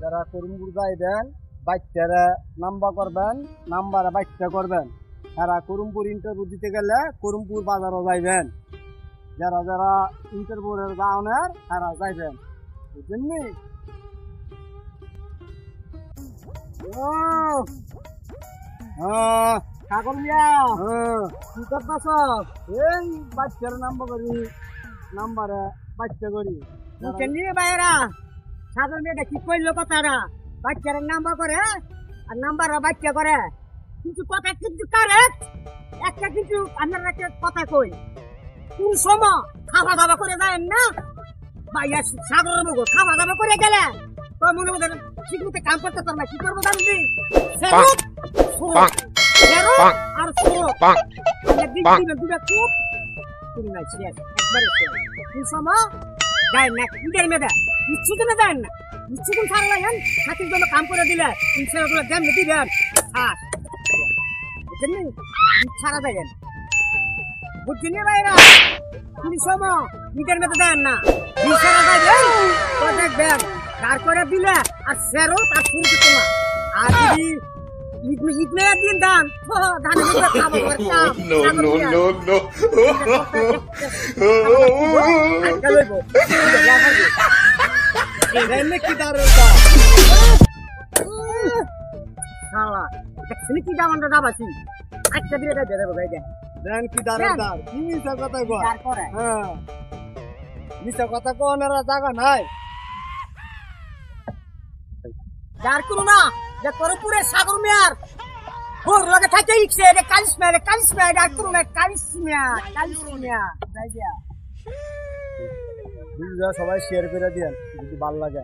যারা করুমপুর যাইবেন বাচ্চারা নাম্বার করবেন, নাম্বারে বাচ্চা করবেন। যারা করুমপুর ইন্টারভিউ দিতে গেলে করুমপুর বাজারও যাইবেন। যারা যারা ইন্টারভিউর যাওয়ার তারা যাইবেন, বুঝলেন নি? ছাগল মিয়া কি করতেছ? এই বাচ্চার নাম্বার করি, নাম্বারে বাচ্চা করি। বুঝছেন ভাইয়েরা, ছাগল মেয়েটা কি করলো কথাটা? বাচ্চারা নাম্বার করে আর নাম্বার বাচ্চা করে, কিন্তু কথা কিন্তু কারেক্ট একটা। কিন্তু আপনারা একটা কথা কই, কোন সময় খাওয়া দাওয়া করে যায় না ভাইয়া? সাগরের মুখ খাওয়া দাওয়া করে গেলে তো মনে মনে ঠিক মতো কাম করতে পারবে। কি করবো জানবি? আর দুটা চুপ তুমি নাই শেষ, একবারে শেষ। কোন সময় যায় না ইন্টার মেয়েটা ইচ্ছে না যায় না, ইচ্ছে কোন সারা লাগেন হাতির জন্য কাম করে দিলে ইনশাআল্লাহ দেন দিবেন। বুঝছেন নি? ছাড়া দেন, বুঝছেন নি ভাইরা? কোন সময় ইন্টার মেয়েটা দেন না, ইনশাআল্লাহ দেন তো দেখবেন। তারপরে দিলে আর সেরো তার শুরু করতে না। আর যদি ইতনে দিন দান তো ধান খাবো করতাম। কি দাঁড় কি দামানটা দাবাছি আচ্ছা দিয়ে দেবো ভাই দেন কি দাঁড়ার কি মিশা কথা কয়? হ্যাঁ, মিশা কথা কোনারা জায়গা নাই। যার কোনো না যে করপুরের সাগর মেয়ার ওর লগে থাকে ইচ্ছে রে কালিস মেয়ার আর কোনো না কালিস মিয়া যাই দিয়া ভিডিওটা সবাই শেয়ার করে দিয়েন যদি ভালো লাগে।